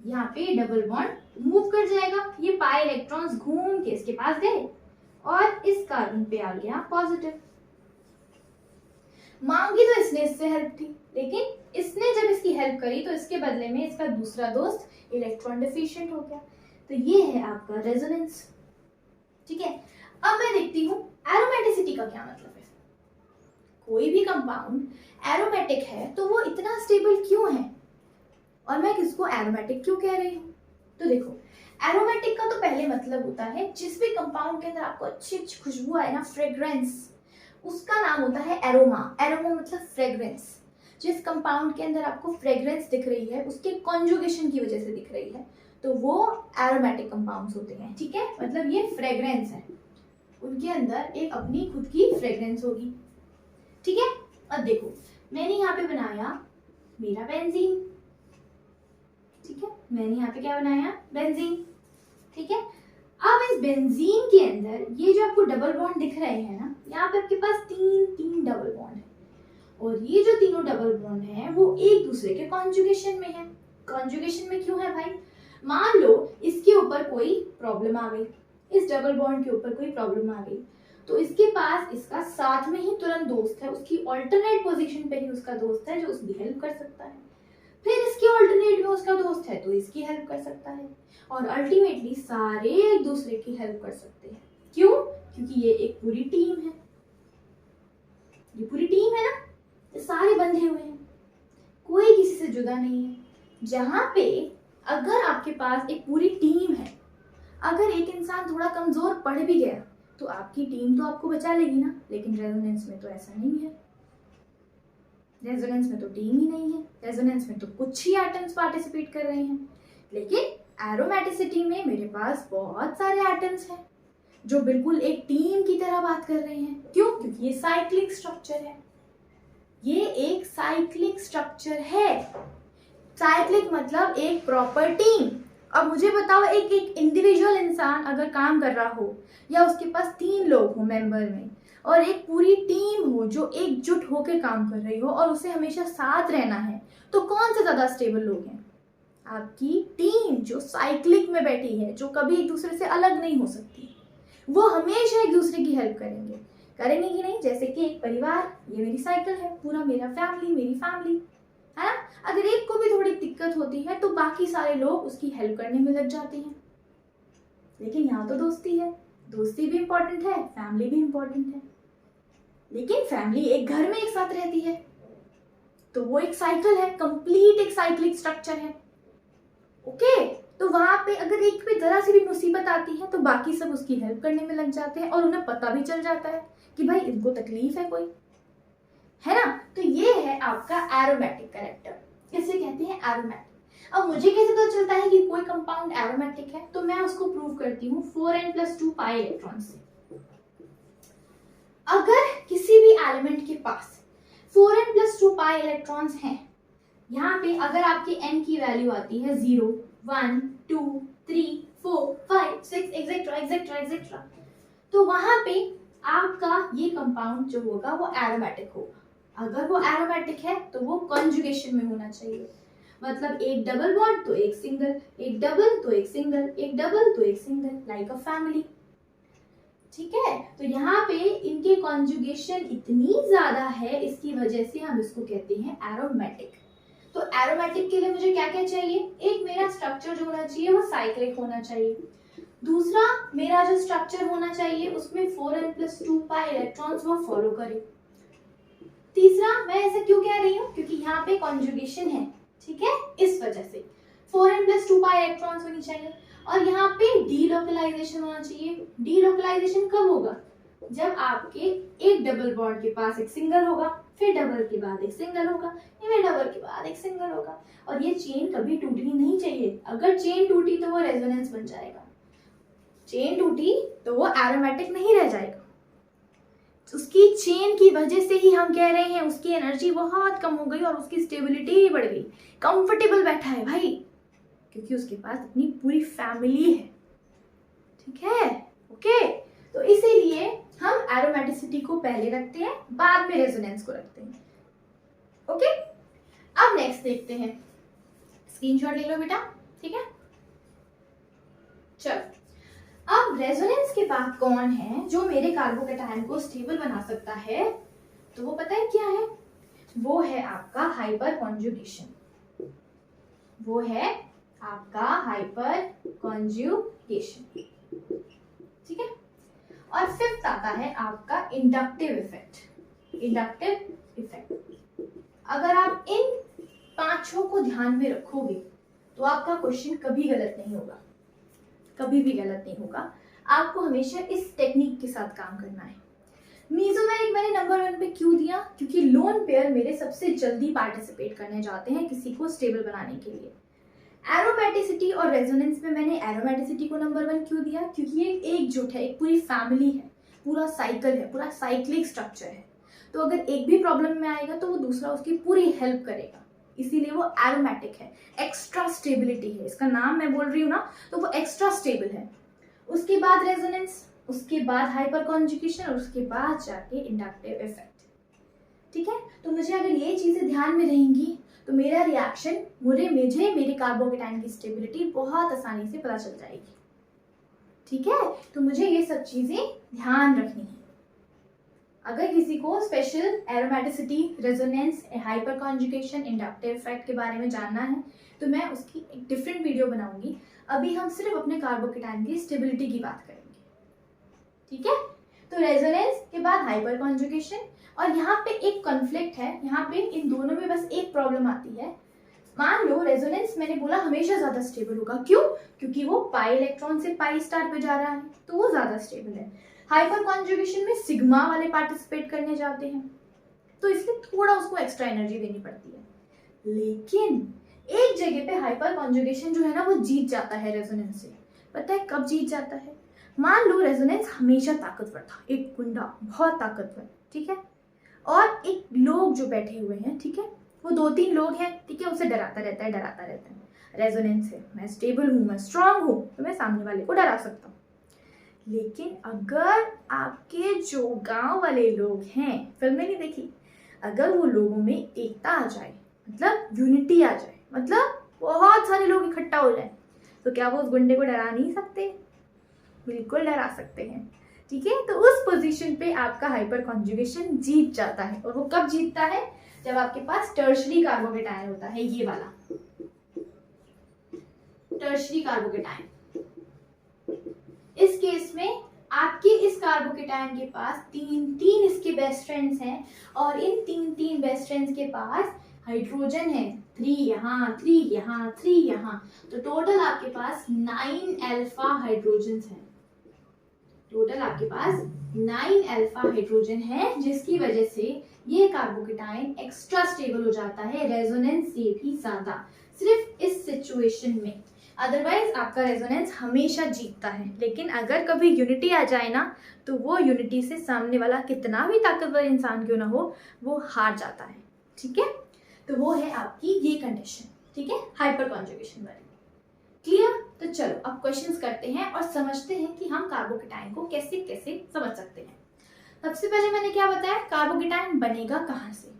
यहाँ पे डबल बॉन्ड मूव कर जाएगा, ये पाई इलेक्ट्रॉन्स घूम के इसके पास गए और इस कार्बन पे आ गया पॉजिटिव। मांगी तो इसने इससे हेल्प थी, लेकिन इसने जब इसकी हेल्प करी तो इसके बदले में इसका दूसरा दोस्त इलेक्ट्रॉन डेफिशिएंट हो गया। तो ये है आपका रेजोनेंस। ठीक है, अब मैं देखती हूँ एरोमेटिसिटी का क्या मतलब है। कोई भी कंपाउंड एरोमेटिक है तो वो इतना स्टेबल क्यों है, और मैं किसको एरोमेटिक क्यों कह रही हूँ? तो देखो, एरोमेटिक का तो पहले मतलब होता है जिस भी कंपाउंड के अंदर आपको अच्छी खुशबू आए ना, फ्रेग्रेंस, उसका नाम होता है एरोमा। एरोमा मतलब फ्रेग्रेंस। जिस कंपाउंड के अंदर आपको फ्रेग्रेंस दिख रही है उसके कॉन्जुगेशन की वजह से दिख रही है, तो वो एरोमेटिक कंपाउंड्स होते हैं। ठीक है, मतलब ये फ्रेग्रेंस है, उनके अंदर एक अपनी खुद की फ्रेग्रेंस होगी। ठीक है, अब देखो मैंने यहाँ पे बनाया मेरा बेंजीन। ठीक है, मैंने यहाँ पे क्या बनाया? बेंजीन। ठीक है, अब इस बेंजीन के अंदर ये जो आपको डबल बॉन्ड दिख रहे हैं ना, यहाँ पे आपके पास तीन डबल बॉन्ड है, और ये जो तीनों डबल बॉन्ड है वो एक दूसरे के कॉन्जुगेशन में है। कॉन्जुगेशन में क्यों है भाई? मान लो इसके ऊपर कोई प्रॉब्लम आ गई, इस डबल बॉन्ड के ऊपर कोई प्रॉब्लम आ गई, तो इसके पास इसका साथ में ही तुरंत दोस्त है, उसकी ऑल्टरनेट पोजीशन पे ही उसका दोस्त है जो उसकी हेल्प कर सकता है, फिर इसके ऑल्टरनेट में उसका दोस्त है तो इसकी हेल्प कर सकता है, और अल्टीमेटली सारे एक दूसरे की हेल्प कर सकते हैं। क्यों? क्योंकि ये एक पूरी टीम है। ये पूरी टीम है ना, ये सारे बंधे हुए हैं, कोई किसी से जुदा नहीं है। जहां पे अगर आपके पास एक पूरी टीम है, अगर एक इंसान थोड़ा कमजोर पड़ भी गया तो आपकी टीम तो आपको बचा लेगी ना, लेकिन रेजोनेंस में तो ऐसा नहीं है। रेजोनेंस में तो टीम ही नहीं है, रेजोनेंस में तो कुछ ही एटम्स पार्टिसिपेट कर रहे हैं, लेकिन एरोमेटिसिटी में मेरे पास बहुत सारे एटम्स हैं जो बिल्कुल एक टीम की तरह बात कर रहे हैं। क्यों? क्योंकि ये साइक्लिक स्ट्रक्चर है, ये एक साइक्लिक स्ट्रक्चर है। साइक्लिक मतलब एक प्रॉपर टीम। अब मुझे बताओ, एक इंडिविजुअल इंसान अगर काम कर रहा हो, या उसके पास 3 लोग हो मेंबर में, और एक पूरी टीम हो जो एकजुट होकर काम कर रही हो और उसे हमेशा साथ रहना है, तो कौन से ज्यादा स्टेबल लोग हैं? आपकी टीम जो साइक्लिक में बैठी है, जो कभी एक दूसरे से अलग नहीं हो सकती, वो हमेशा एक दूसरे की हेल्प करेंगे कि नहीं? जैसे कि एक परिवार, ये मेरी साइकिल है, पूरा मेरा फैमिली, मेरी फैमिली है ना। अगर एक को भी थोड़ी दिक्कत होती है तो बाकी सारे लोग उसकी हेल्प करने में लग जाते हैं। लेकिन यहाँ तो दोस्ती है, दोस्ती भी इंपॉर्टेंट है, फैमिली भी इंपॉर्टेंट है, लेकिन फैमिली एक घर में एक साथ रहती है तो वो एक साइकिल है, कंप्लीट एक साइक्लिक स्ट्रक्चर है। ओके, तो वहां पे अगर एक पे जरा सी भी मुसीबत आती है तो बाकी सब उसकी हेल्प करने में लग जाते हैं, और उन्हें पता भी चल जाता है कि भाई इनको तकलीफ है कोई, है ना। तो ये है आपका एरोमेटिक कैरेक्टर, इसे कहते हैं एरोमेटिक। अब मुझे कैसे पता चलता है कि कोई कंपाउंड एरोमेटिक है? तो मैं उसको प्रूव करती हूँ 4n+2 पाई इलेक्ट्रॉन से। अगर किसी भी एलिमेंट के पास 4n+2 पाई इलेक्ट्रॉन्स हैं, यहाँ पे अगर आपके n की वैल्यू आती है 0, 1, 2, 3, 4, 5, 6 एक्सेट्रा, तो वहां पे आपका ये कंपाउंड जो होगा वो एरोमेटिक होगा। अगर वो एरोमेटिक है तो वो कॉन्जुगेशन में होना चाहिए, मतलब एक डबल बॉन्ड तो एक सिंगल, एक डबल तो एक सिंगल, एक डबल तो एक सिंगल, लाइक अ फैमिली। ठीक है, तो यहाँ पे इनकी कॉन्जुगेशन इतनी ज्यादा है, इसकी वजह से हम इसको कहते हैं एरोमेटिक। तो एरोमेटिक के लिए मुझे क्या क्या चाहिए, एक मेरा स्ट्रक्चर जो होना चाहिए वो साइक्लिक होना चाहिए, दूसरा मेरा जो स्ट्रक्चर होना चाहिए उसमें 4n+2 पाई इलेक्ट्रॉन्स वो फॉलो करे, तीसरा मैं ऐसा क्यों कह रही हूँ क्योंकि यहाँ पे कॉन्जुगेशन है, ठीक है, इस वजह से 4n+2 पाई इलेक्ट्रॉन्स होनी चाहिए, और यहाँ पे डीलोकलाइजेशन होना चाहिए। डीलोकलाइजेशन कब होगा, जब आपके एक डबल बॉन्ड के पास एक सिंगल होगा, फिर डबल के बाद एक सिंगल होगा, फिर डबल के बाद एक सिंगल होगा, और ये चेन कभी टूटनी नहीं चाहिए। अगर चेन टूटी तो वो रेजोनेंस बन जाएगा, चेन टूटी तो वो एरोमेटिक नहीं रह जाएगा। उसकी चेन की वजह से ही हम कह रहे हैं उसकी एनर्जी बहुत कम हो गई और उसकी स्टेबिलिटी भी बढ़ गई, कंफर्टेबल बैठा है भाई, क्योंकि उसके पास अपनी पूरी फैमिली है, ठीक है, ओके। तो इसीलिए हम एरोमेटिसिटी को पहले रखते हैं, बाद में रेजोनेंस को रखते हैं, ओके। अब नेक्स्ट देखते हैं, स्क्रीनशॉट ले लो बेटा, ठीक है। चलो, अब रेजोनेंस के बाद कौन है जो मेरे कार्बोकैटायन को स्टेबल बना सकता है, तो वो पता है क्या है, वो है आपका हाइपर कॉन्जुगेशन, वो है आपका हाइपर कॉन्जुगेशन, ठीक है। और फिफ्थ आता है आपका इंडक्टिव इफेक्ट। इंडक्टिव इफेक्ट, अगर आप इन पांचों को ध्यान में रखोगे तो आपका क्वेश्चन कभी गलत नहीं होगा, कभी भी गलत नहीं होगा। आपको हमेशा इस टेक्निक के साथ काम करना है। मीजोमेरिक मैंने नंबर 1 पे क्यों दिया, क्योंकि लोन पेयर मेरे सबसे जल्दी पार्टिसिपेट करने जाते हैं किसी को स्टेबल बनाने के लिए। एरोमेटिसिटी और रेजोनेंस में मैंने एरोमेटिसिटी को नंबर 1 क्यों दिया, क्योंकि ये एकजुट है, एक पूरी फैमिली है, पूरा साइकिल है, पूरा साइक्लिक स्ट्रक्चर है, तो अगर एक भी प्रॉब्लम में आएगा तो वो दूसरा उसकी पूरी हेल्प करेगा, इसीलिए वो एरोमेटिक है, एक्स्ट्रा स्टेबिलिटी है, इसका नाम मैं बोल रही हूँ ना, तो वो एक्स्ट्रा स्टेबल है। उसके बाद रेजोनेंस, उसके बाद हाइपर कॉन्जुगेशन, और उसके बाद जाके इंडक्टिव इफेक्ट, ठीक है। तो मुझे अगर ये चीजें ध्यान में रहेंगी तो मेरा रिएक्शन, मुझे मेरे कार्बोकैटायन की स्टेबिलिटी बहुत आसानी से पता चल जाएगी, ठीक है। तो मुझे ये सब चीजें ध्यान रखनी है। अगर किसी को special aromaticity, resonance, hyper conjugation, inductive effect के बारे में जानना है तो मैं उसकी एक डिफरेंट वीडियो बनाऊंगी। अभी हम सिर्फ अपने कार्बोकैटायन की स्टेबिलिटी की बात करेंगे, ठीक है। तो रेजोनेंस के बाद हाइपर कॉन्जुगेशन, और यहाँ पे एक कॉन्फ्लिक्ट है, यहाँ पे इन दोनों में बस एक प्रॉब्लम आती है। मान लो रेजोनेंस मैंने बोला हमेशा ज्यादा स्टेबल होगा, क्यों, क्योंकि वो पाई इलेक्ट्रॉन से पाई स्टार पे जा रहा है, तो वो ज्यादा स्टेबल है। हाइपर कॉन्जुगेशन में सिग्मा वाले पार्टिसिपेट करने जाते हैं, तो इसलिए थोड़ा उसको एक्स्ट्रा एनर्जी देनी पड़ती है। लेकिन एक जगह पे हाइपर कॉन्जुगेशन जो है ना वो जीत जाता है रेजोनेंस से। पता है कब जीत जाता है, मान लो रेजोनेंस हमेशा ताकतवर था, एक गुंडा बहुत ताकतवर, ठीक है, और एक लोग जो बैठे हुए हैं, ठीक है, वो 2-3 लोग हैं, ठीक है, उसे डराता रहता है। रेजोनेंस है, मैं स्टेबल हूँ, मैं स्ट्रांग हूँ, तो मैं सामने वाले को डरा सकता हूँ। लेकिन अगर आपके जो गांव वाले लोग हैं, फिल्में नहीं देखी, अगर वो लोगों में एकता आ जाए, मतलब यूनिटी आ जाए, मतलब बहुत सारे लोग इकट्ठा हो जाए, तो क्या वो उस गुंडे को डरा नहीं सकते, बिल्कुल डरा सकते हैं, ठीक है। तो उस पोजीशन पे आपका हाइपर कॉन्जुगेशन जीत जाता है, और वो कब जीतता है, जब आपके पास टर्शरी कार्बोकैटायन होता है, ये वाला टर्शरी कार्बोकैटायन। इस केस में आपके इस कार्बोकैटायन के पास तीन इसके बेस्ट फ्रेंड्स हैं, और इन तीन बेस्ट फ्रेंड्स के पास हाइड्रोजन है, 3 यहाँ, 3 यहाँ, 3 यहाँ, तो टोटल आपके पास 9 अल्फा हाइड्रोजन्स हैं। टोटल आपके पास 9 अल्फा हाइड्रोजन है, जिसकी वजह से ये कार्बोकैटायन एक्स्ट्रा स्टेबल हो जाता है, रेजोनेंस से भी ज्यादा, सिर्फ इस सिचुएशन में। अदरवाइज आपका रेजोनेंस हमेशा जीतता है, लेकिन अगर कभी यूनिटी आ जाए ना, तो वो यूनिटी से सामने वाला कितना भी ताकतवर इंसान क्यों ना हो, वो हार जाता है, ठीक है। तो वो है आपकी ये कंडीशन, ठीक है, हाइपर कॉन्जुगेशन वाली। क्लियर। तो चलो अब क्वेश्चंस करते हैं और समझते हैं कि हम कार्बोकैटायन को कैसे कैसे समझ सकते हैं। सबसे पहले मैंने क्या बताया, कार्बोकैटायन बनेगा कहाँ से।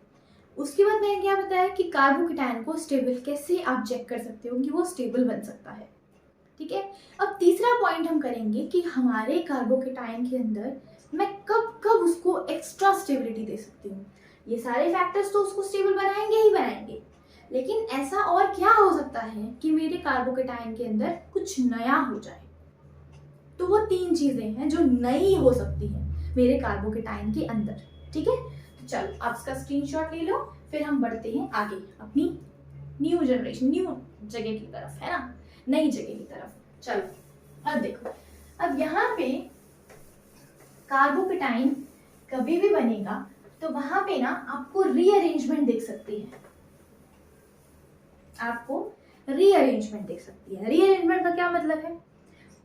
उसके बाद मैंने क्या बताया कि कार्बोकैटायन को स्टेबल कैसे आप चेक कर सकते हो कि वो स्टेबल बन सकता है। ठीक है। अब तीसरा पॉइंट हम करेंगे कि हमारे कार्बोकेटाइन के अंदर मैं कब कब उसको एक्स्ट्रा स्टेबिलिटी दे सकती हूँ। ये सारे फैक्टर्स तो उसको स्टेबल बनाएंगे ही बनाएंगे, लेकिन ऐसा और क्या हो सकता है कि मेरे कार्बोकेटाइन के अंदर कुछ नया हो जाए। तो वो 3 चीजें हैं जो नई हो सकती हैं मेरे कार्बोकेटाइन के अंदर, ठीक है। तो चलो आप इसका स्क्रीनशॉट ले लो, फिर हम बढ़ते हैं आगे अपनी न्यू जनरेशन, न्यू जगह की तरफ, है ना, नई जगह की तरफ। चलो अब देखो, अब यहाँ पे कार्बोकेटाइन कभी भी बनेगा तो वहां पे ना आपको रीअरेंजमेंट दिख सकती है, आपको रीअरेंजमेंट दिख सकती है। रीअरेंजमेंट का क्या मतलब है,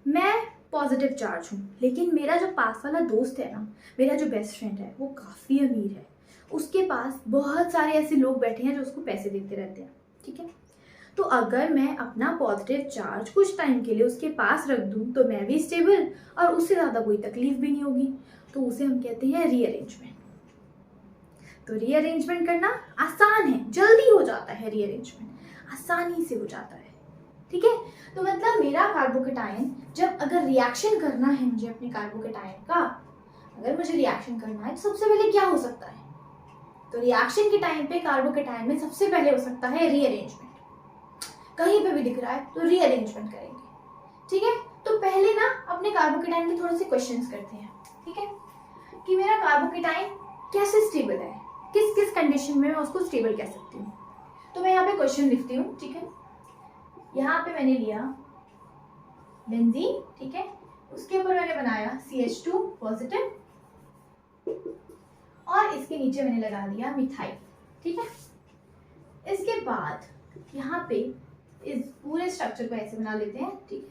मैं पॉजिटिव चार्ज हूँ, लेकिन मेरा जो पास वाला दोस्त है ना, मेरा जो बेस्ट फ्रेंड है, वो काफ़ी अमीर है, उसके पास बहुत सारे ऐसे लोग बैठे हैं जो उसको पैसे देते रहते हैं, ठीक है। तो अगर मैं अपना पॉजिटिव चार्ज कुछ टाइम के लिए उसके पास रख दूँ तो मैं भी स्टेबल और उससे ज़्यादा कोई तकलीफ भी नहीं होगी, तो उसे हम कहते हैं रीअरेंजमेंट। तो रीअरेंजमेंट करना आसान है, जल्दी हो जाता है, रीअरेंजमेंट आसानी से हो जाता है, ठीक है। तो मतलब मेरा कार्बोकेटाइन जब अगर रिएक्शन करना है मुझे अपने कार्बोकेटाइन का, अगर मुझे रिएक्शन करना है तो सबसे पहले क्या हो सकता है, तो रिएक्शन के टाइम पे कार्बोकेटाइन में सबसे पहले हो सकता है रीअरेंजमेंट। कहीं पे भी दिख रहा है तो रीअरेंजमेंट करेंगे, ठीक है। तो पहले ना अपने कार्बोकेटाइन के थोड़े से क्वेश्चंस करते हैं, ठीक है, कि मेरा कार्बोकेटाइन कैसे स्टेबल है, किस किस कंडीशन में मैं उसको स्टेबल कह सकती हूँ। तो मैं यहाँ पे क्वेश्चन लिखती हूँ, ठीक है। यहाँ पे मैंने लिया बेंजीन, ठीक है, उसके ऊपर मैंने बनाया CH2 पॉजिटिव और इसके नीचे मैंने लगा दिया मिथाइल, ठीक है। इसके बाद यहाँ पे इस पूरे स्ट्रक्चर को ऐसे बना लेते हैं, ठीक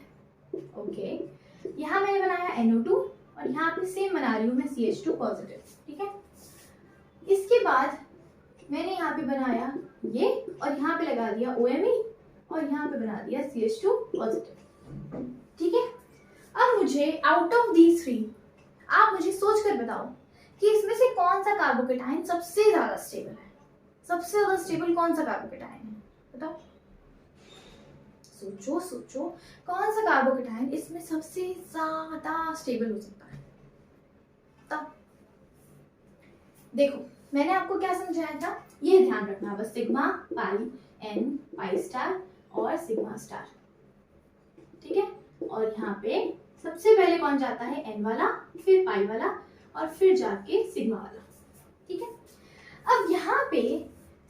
है, ओके। यहाँ मैंने बनाया NO2 और यहाँ पे सेम बना रही हूँ मैं CH2 पॉजिटिव, ठीक है। इसके बाद मैंने यहाँ पे बनाया ये और यहाँ पे लगा दिया OMe और यहाँ पे बना दिया CH2 पॉजिटिव, ठीक है। अब मुझे आउट ऑफ दीज 3 आप मुझे सोच कर बताओ कि इसमें से कौन सा कार्बोकेटाइन सबसे ज्यादा स्टेबल है। सबसे ज्यादा स्टेबल कौन सा कार्बोकेटाइन है, बताओ, सोचो सोचो, कौन सा कार्बोकेटाइन इसमें सबसे ज्यादा स्टेबल हो सकता है। तब देखो मैंने आपको क्या समझाया था, ये ध्यान रखना बस, sigma pi n pi star और सिग्मा स्टार, ठीक है। और यहाँ पे सबसे पहले कौन जाता है, n वाला, फिर पाई वाला और फिर जाके सिग्मा वाला, ठीक है। अब यहाँ पे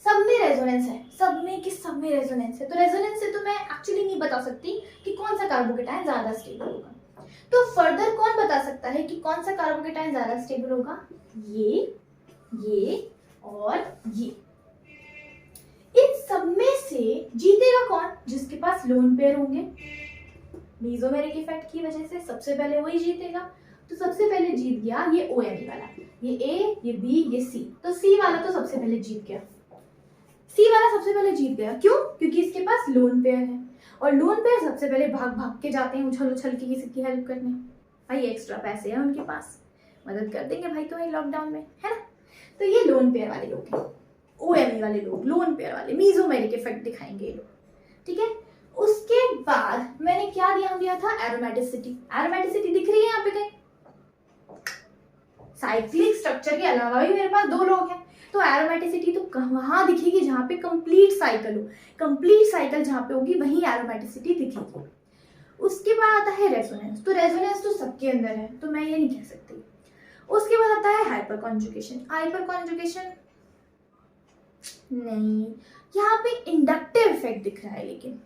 सब में रेजोनेंस है, सब में रेजोनेंस है, तो रेजोनेंस से तो मैं एक्चुअली नहीं बता सकती कि कौन सा कार्बोकेटाइन ज्यादा स्टेबल होगा। तो फर्दर कौन बता सकता है कि कौन सा कार्बोकेटाइन ज्यादा स्टेबल होगा, ये और ये। इन सब में से जीतेगा कौन, जिसके पास लोन पेयर होंगे, मेसोमेरिक इफेक्ट की वजह से सबसे पहले वही जीतेगा। तो सबसे पहले जीत गया ये OMe वाला, ये A, ये B, ये C। तो C वाला तो सबसे पहले जीत गया, C वाला सबसे पहले जीत गया, क्यों, क्योंकि इसके पास लोन पेयर है और लोन पेयर सबसे पहले भाग भाग के जाते हैं उछल उछल के किसी की हेल्प करने, भाई एक्स्ट्रा पैसे हैं उनके पास, मदद कर देंगे भाई तुम्हें लॉकडाउन में, है ना। तो ये लोन पेयर वाले लोग हैं, OMe वाले लोग, लोन पेयर वाले, मेसोमेरिक इफेक्ट दिखाएंगे ये लोग, ठीक है। उसके बाद मैंने क्या दिया था, एरोमेटिसिटी। एरोमेटिसिटी दिख रही है यहाँ पे कहीं, साइक्लिक स्ट्रक्चर के अलावा भी मेरे पास 2 लोग हैं, तो एरोमेटिसिटी तो वहां दिखेगी जहां पे कंप्लीट साइकिल हो, कंप्लीट साइकिल जहां पे होगी वहीं एरोमेटिसिटी दिखेगी। उसके बाद आता है रेजोनेंस, तो रेजोनेंस तो सबके अंदर है तो मैं ये नहीं कह सकती। उसके बाद आता है हाइपर कॉन्जुगेशन। हाइपर कॉन्जुगेशन नहीं, यहाँ पे इंडक्टिव इफेक्ट दिख रहा है, लेकिन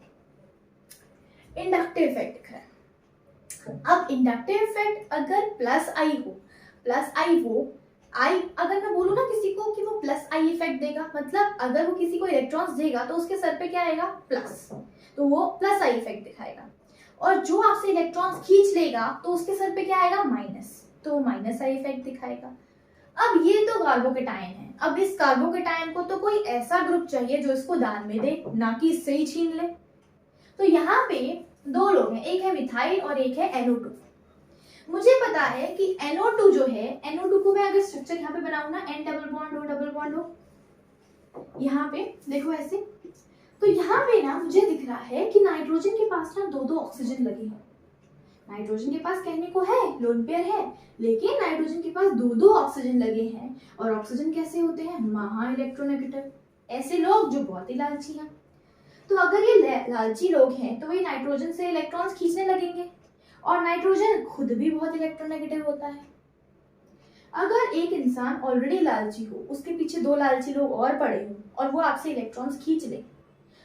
इंडक्टिव इफेक्ट दिख रहा है। अब इंडक्टिव इफेक्ट अगर प्लस आई हो, आई अगर मैं बोलूँ ना किसी को कि वो प्लस आई इफेक्ट देगा, मतलब अगर वो किसी को इलेक्ट्रॉन्स देगा तो उसके सर पे क्या आएगा, प्लस, तो वो प्लस आई इफेक्ट दिखाएगा। और जो आपसे इलेक्ट्रॉन्स खींच लेगा तो उसके सर पे क्या आएगा, माइनस, तो माइनस आई इफेक्ट दिखाएगा। अब ये तो कार्बोकेटाइन है, अब इस कार्बोकेटाइन को तो कोई ऐसा ग्रुप चाहिए जो इसको दान में दे, ना कि इससे ही छीन ले। तो यहाँ पे 2 लोग हैं, एक है मिथाइल और एक है NO2। मुझे पता है कि NO2 जो है, NO2 को मैं अगर स्ट्रक्चर यहाँ पे बनाऊं ना, N double bond O double bond हो, यहाँ पे देखो ऐसे, तो यहाँ पे ना मुझे दिख रहा है कि नाइट्रोजन के पास ना दो ऑक्सीजन लगे हैं। नाइट्रोजन के पास कहने को है लोन पेयर है, लेकिन नाइट्रोजन के पास दो ऑक्सीजन लगे हैं। और ऑक्सीजन कैसे होते हैं? महा इलेक्ट्रोनेगेटिव। ऐसे लोग जो बहुत ही लालची हैं। तो अगर ये लालची लोग हैं तो वही नाइट्रोजन से इलेक्ट्रॉन्स खींचने लगेंगे, और नाइट्रोजन खुद भी बहुत इलेक्ट्रोनेगेटिव होता है। अगर एक इंसान ऑलरेडी लालची हो, उसके पीछे दो लालची लोग और पड़े हो और वो आपसे इलेक्ट्रॉन्स खींच ले,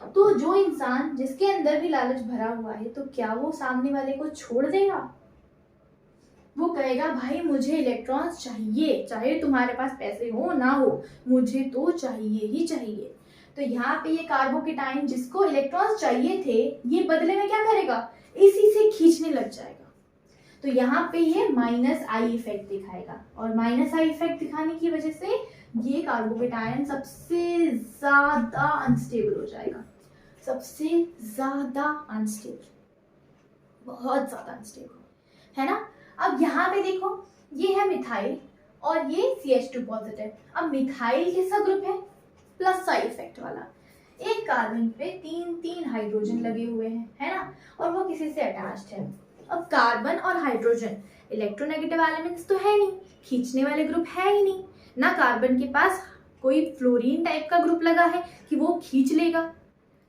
तो जो इंसान जिसके अंदर भी लालच भरा हुआ है, तो क्या वो सामने वाले को छोड़ देगा? वो कहेगा भाई मुझे इलेक्ट्रॉन्स चाहिए, चाहे तुम्हारे पास पैसे हो ना हो, मुझे तो चाहिए ही चाहिए। तो यहाँ पे ये कार्बोकेटाइन जिसको इलेक्ट्रॉन्स चाहिए थे, ये बदले में क्या करेगा? इसी से खींचने लग जाएगा। तो यहाँ पे ये माइनस आई इफेक्ट दिखाएगा, और माइनस आई इफेक्ट दिखाने की वजह से ये कार्बोकेटाइन सबसे ज्यादा अनस्टेबल हो जाएगा। सबसे ज्यादा अनस्टेबल, बहुत ज्यादा अनस्टेबल, है ना। अब यहाँ पे देखो, ये है मिथाइल और ये CH2 पॉजिटिव। अब मिथाइल कैसा ग्रुप है? प्लस साइड इफेक्ट वाला। एक कार्बन पे तीन हाइड्रोजन लगे हुए हैं, है ना, और वो किसी से अटैच्ड है। अब कार्बन और हाइड्रोजन इलेक्ट्रोनेगेटिव एलिमेंट्स तो है नहीं, खींचने वाले ग्रुप है ही नहीं ना। कार्बन के पास कोई फ्लोरीन टाइप का ग्रुप लगा है कि वो खींच लेगा।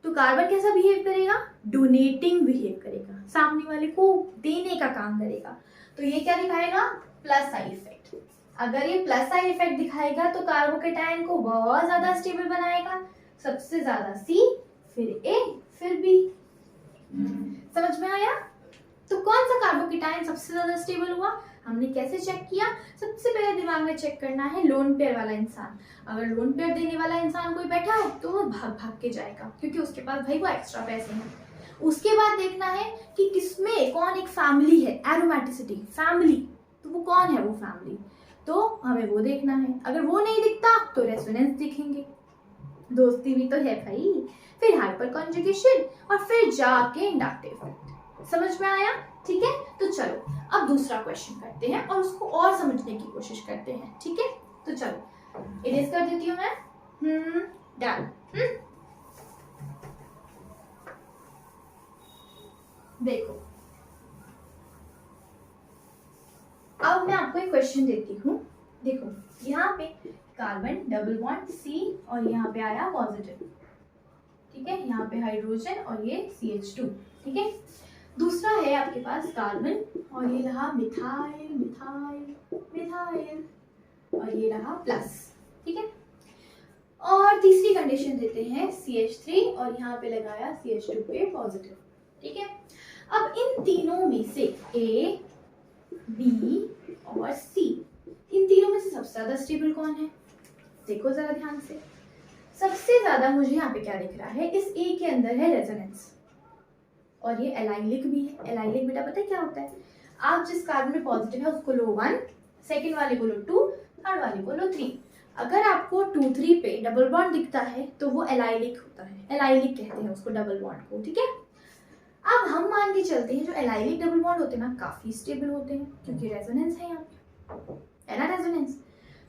तो कार्बन कैसा बिहेव करेगा? डोनेटिंग बिहेव करेगा, सामने वाले को देने का काम करेगा। तो ये क्या दिखाएगा? Plus side effect. अगर ये प्लस साइड इफेक्ट दिखाएगा तो कार्बोकेटाइन को बहुत ज्यादा स्टेबल बनाएगा। सबसे ज्यादा C, फिर A, फिर B। समझ में आया? तो कौन सा कार्बोकेटाइन सबसे ज्यादा स्टेबल हुआ? हमने कैसे चेक किया? सबसे पहले दिमाग में चेक करना है लोन पेयर वाला इंसान। अगर लोन पेयर देने वाला इंसान कोई बैठा है तो वो भाग भाग के जाएगा, क्योंकि उसके पास भाई वो एक्स्ट्रा पैसे हैं। उसके बाद देखना है कि किसमें कौन एक फैमिली है, एरोमेटिसिटी फैमिली, तो वो कौन है वो फैमिली, तो हमें वो देखना है। अगर वो नहीं दिखता तो रेजोनेंस देखेंगे, दोस्ती भी तो है भाई। फिर हाइपर कॉन्जुगेशन और फिर जाके इंडक्टिव इफेक्ट। समझ में आया? ठीक है, तो चलो अब दूसरा क्वेश्चन करते हैं और उसको और समझने की कोशिश करते हैं। ठीक है, तो चलो इरेज कर देती हूँ मैं। डन। देखो, अब मैं आपको एक क्वेश्चन देती हूँ। देखो यहाँ पे कार्बन डबल बॉन्ड C और यहाँ पे आया पॉजिटिव, ठीक है, यहाँ पे हाइड्रोजन और ये CH2, ठीक है। दूसरा है आपके पास कार्बन और ये रहा मिथाइल मिथाइल मिथाइल और ये रहा प्लस, ठीक है। और तीसरी कंडीशन देते हैं CH3 और यहाँ पे लगाया CH2 पे पॉजिटिव, ठीक है। अब इन तीनों में से A, B और C, इन तीनों में से सबसे ज्यादा स्टेबल कौन है? देखो जरा ध्यान से। सबसे ज्यादा मुझे यहाँ पे क्या दिख रहा है? इस A के अंदर है रेजोनेंस और ये एलाइलिक भी है। एलाइलिक बेटा पता है क्या होता है? आप जिस कार्बन में पॉजिटिव है उसको लो 1, सेकेंड वाले को लो 2, थर्ड वाले को लो 3। अगर आपको 2, 3 पे डबल बॉन्ड दिखता है तो वो एलाइलिक होता है। एलाइलिक कहते हैं उसको, डबल बॉन्ड को, ठीक है। अब हम मान के चलते हैं जो एलाइलिक डबल बॉन्ड होते हैं ना काफी स्टेबल होते हैं, क्योंकि रेजोनेंस है यहाँ पे, है ना, रेजोनेंस।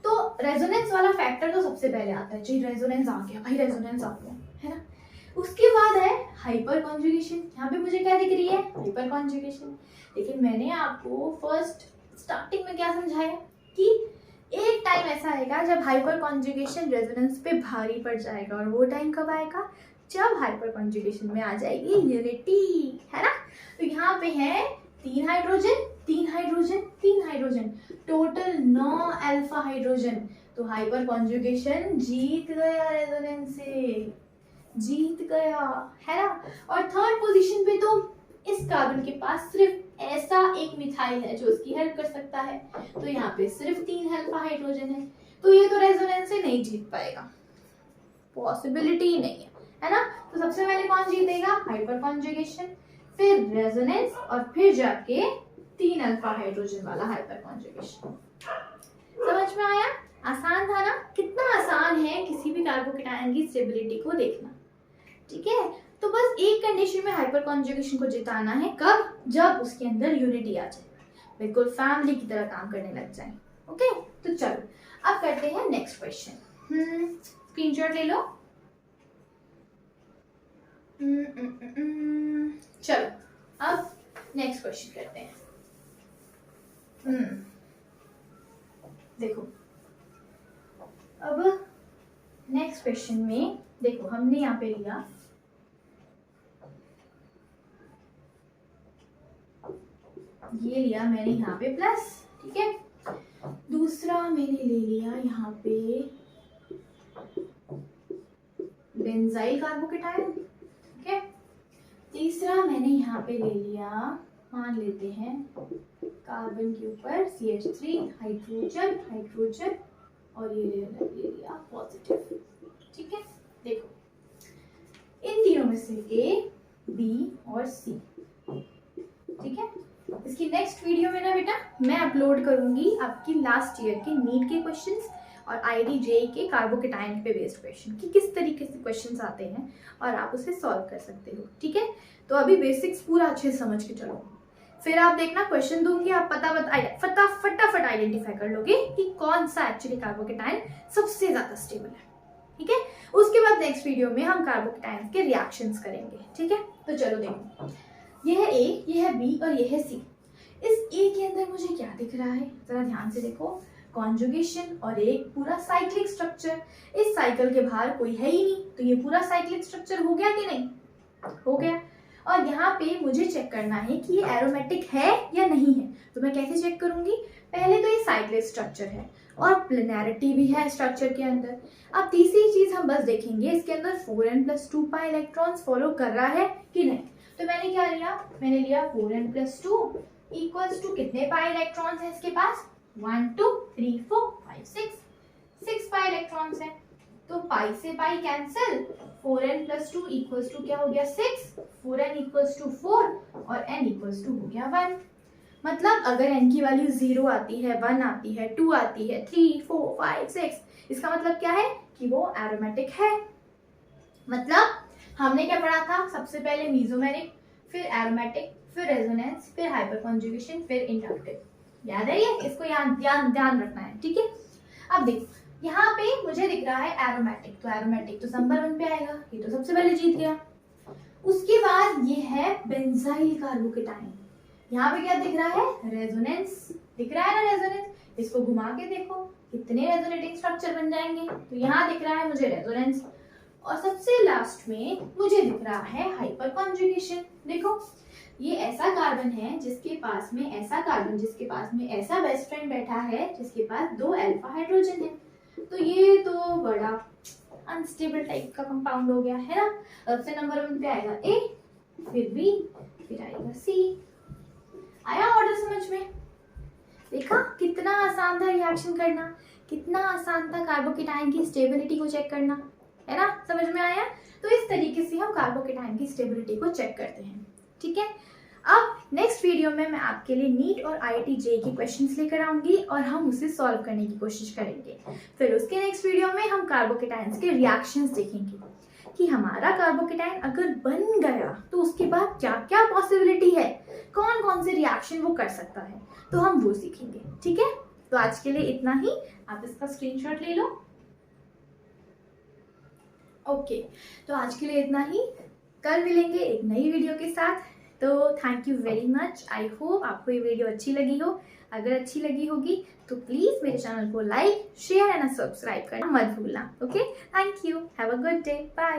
तो रेजोनेंस वाला फैक्टर तो सबसे पहले आता है। जी रेजोनेंस आ गया भाई, रेजोनेंस आ गया, है ना। उसके बाद है हाइपर कॉन्जुगेशन। यहाँ पे मुझे क्या दिख रही है? Hyper conjugation. लेकिन मैंने आपको फर्स्ट स्टार्टिंग में क्या समझाया कि एक टाइम ऐसा आएगा जब हाइपर कॉन्जुगेशन रेजोनेंस पे भारी पड़ जाएगा, और वो टाइम कब आएगा? जब हाइपर कॉन्जुगेशन में आ जाएगी यूनिटी, है ना। तो यहाँ पे है 3 hydrogen 3 hydrogen 3 hydrogen, total 9 alpha hydrogen. तो हाइपर कॉन्जुगेशन जीत गया, रेजोनेंस से जीत गया, है ना। और थर्ड पोजीशन पे तो इस कार्बन के पास सिर्फ ऐसा एक मिथाइल है जो उसकी हेल्प कर सकता है, तो यहाँ पे सिर्फ 3 अल्फा हाइड्रोजन है, तो ये तो रेजोनेंस से नहीं जीत पाएगा, पॉसिबिलिटी ही नहीं है ना। तो सबसे पहले कौन जीतेगा? हाइपर कॉन्जुगेशन, फिर रेजोनेंस और फिर जाके 3 अल्फा हाइड्रोजन वाला हाइपर कॉन्जुगेशन। समझ में आया? आसान था ना? कितना आसान है किसी भी कार्बोकेटाइन की स्टेबिलिटी को देखना, ठीक है। तो बस एक कंडीशन में हाइपर कॉन्जुगेशन को जिताना है, कब? जब उसके अंदर यूनिटी आ जाए, बिल्कुल फैमिली की तरह काम करने लग जाए। ओके, तो चलो अब करते हैं नेक्स्ट क्वेश्चन। स्क्रीनशॉट ले लो। चलो अब नेक्स्ट क्वेश्चन करते हैं। देखो अब नेक्स्ट क्वेश्चन में देखो हमने यहाँ पे लिया ये लिया मैंने यहाँ पे प्लस, ठीक है। दूसरा मैंने ले लिया यहाँ पे बेंजाइल कार्बोकेटायन, ठीक है। तीसरा मैंने यहाँ पे ले लिया, मान लेते हैं कार्बन के ऊपर CH3 हाइड्रोजन हाइड्रोजन और ये ले लिया पॉजिटिव, ठीक है। देखो इन तीनों में से A, B और C, ठीक है। इसकी नेक्स्ट वीडियो में ना बेटा मैं अपलोड करूंगी आपकी लास्ट ईयर के नीट के क्वेश्चंस और IIT-JEE के कार्बोकेटाइन पे बेस्ड क्वेश्चन कि किस तरीके से क्वेश्चंस आते हैं और आप उसे सॉल्व कर सकते हो, ठीक है। तो अभी बेसिक्स पूरा अच्छे से समझ के चलो, फिर आप देखना क्वेश्चन दूंगी, आप फटाफट आइडेंटिफाई कर लोगे कि कौन सा एक्चुअली कार्बोकेटाइन सबसे ज्यादा स्टेबल है, ठीक है। उसके बाद नेक्स्ट वीडियो में हम कार्बोकेटाइन के रिएक्शंस करेंगे, ठीक है। तो चलो देखो ये है A, ये है B और ये है C। इस A के अंदर मुझे क्या दिख रहा है, जरा ध्यान से देखो, कॉन्जुगेशन और एक पूरा साइक्लिक स्ट्रक्चर। इस साइकिल के बाहर कोई है ही नहीं, तो ये पूरा साइक्लिक स्ट्रक्चर हो गया कि नहीं, हो गया। और यहाँ पे मुझे चेक करना है कि ये एरोमेटिक है या नहीं है, तो मैं कैसे चेक करूंगी, पहले तो ये साइक्लिक स्ट्रक्चर है और प्लेनैरिटी भी है स्ट्रक्चर के अंदर। अब तीसरी चीज हम बस देखेंगे इसके अंदर 4n+2 पाई इलेक्ट्रॉन्स फॉलो कर रहा है कि नहीं। तो मैंने क्या लिया, मैंने लिया 4n+2 इक्वल्स टू कितने पाई इलेक्ट्रॉन्स है इसके पास, 1 2 3 4 5 6 पाई इलेक्ट्रॉन्स है। तो पाई से pi cancel, 4n+2 equals to क्या हो गया 6, 4n इक्वल्स टू 4 और n इक्वल्स टू हो गया 1। मतलब अगर n की वैल्यू 0 आती है, 1 आती है, 2 आती है, 3 4 5 6, इसका मतलब क्या है कि वो एरोमेटिक है। मतलब हमने क्या पढ़ा था, सबसे पहले मीजोमेरिक, फिर एरोमेटिक, फिर रेजोनेंस, फिर हाइपरकॉन्जुगेशन, फिर इंडक्टिव। याद है ये, इसको ध्यान रखना है, ठीक है। अब देखो यहाँ पे मुझे दिख रहा है एरोमेटिक, तो एरोमेटिक तो नंबर 1 पे आएगा, ये तो सबसे पहले जीत गया। उसके बाद ये है बेंजाइल कार्बोकेटाइन, यहाँ पे क्या दिख रहा है, रेजोनेंस दिख रहा है ना, रेजोनेंस। इसको घुमा के देखो कितने रेजोनेटिंग स्ट्रक्चर बन जाएंगे, तो यहाँ दिख रहा है मुझे रेजोनेंस। और सबसे लास्ट में मुझे दिख रहा है हाइपर कॉन्जुगेशन। देखो ये ऐसा कार्बन है जिसके पास में ऐसा कार्बन, जिसके पास में ऐसा बेस्ट फ्रेंड बैठा है जिसके पास 2 अल्फा हाइड्रोजन है, तो ये तो बड़ा अनस्टेबल टाइप का कंपाउंड हो गया है ना। सबसे नंबर 1 पे आएगा A, फिर B, फिर आएगा C। आया ऑर्डर समझ में, देखा कितना आसान था रिएक्शन करना, कितना आसान था कार्बोकेटाइन की स्टेबिलिटी को चेक करना, है ना, समझ में आया। तो इस तरीके से हम कार्बोकेटाइन की स्टेबिलिटी को चेक करते हैं, ठीक है। अब नेक्स्ट वीडियो में मैं आपके लिए नीट और IIT-JEE की क्वेश्चंस लेकर आऊंगी और हम उसे सॉल्व करने की कोशिश करेंगे। फिर उसके नेक्स्ट वीडियो में हम कार्बोकेटाइन्स के रिएक्शंस देखेंगे कि हमारा कार्बोकेटाइन अगर बन गया तो उसके बाद क्या क्या पॉसिबिलिटी है, कौन कौन से रिएक्शन वो कर सकता है, तो हम वो सीखेंगे, ठीक है। तो आज के लिए इतना ही, आप इसका स्क्रीनशॉट ले लो। ओके, तो आज के लिए इतना ही, कल मिलेंगे एक नई वीडियो के साथ। तो thank you very much, I hope आपको ये वीडियो अच्छी लगी हो। अगर अच्छी लगी होगी तो प्लीज मेरे चैनल को लाइक, शेयर एंड सब्सक्राइब करना मत भूलना। Okay, thank you, have a good day, bye.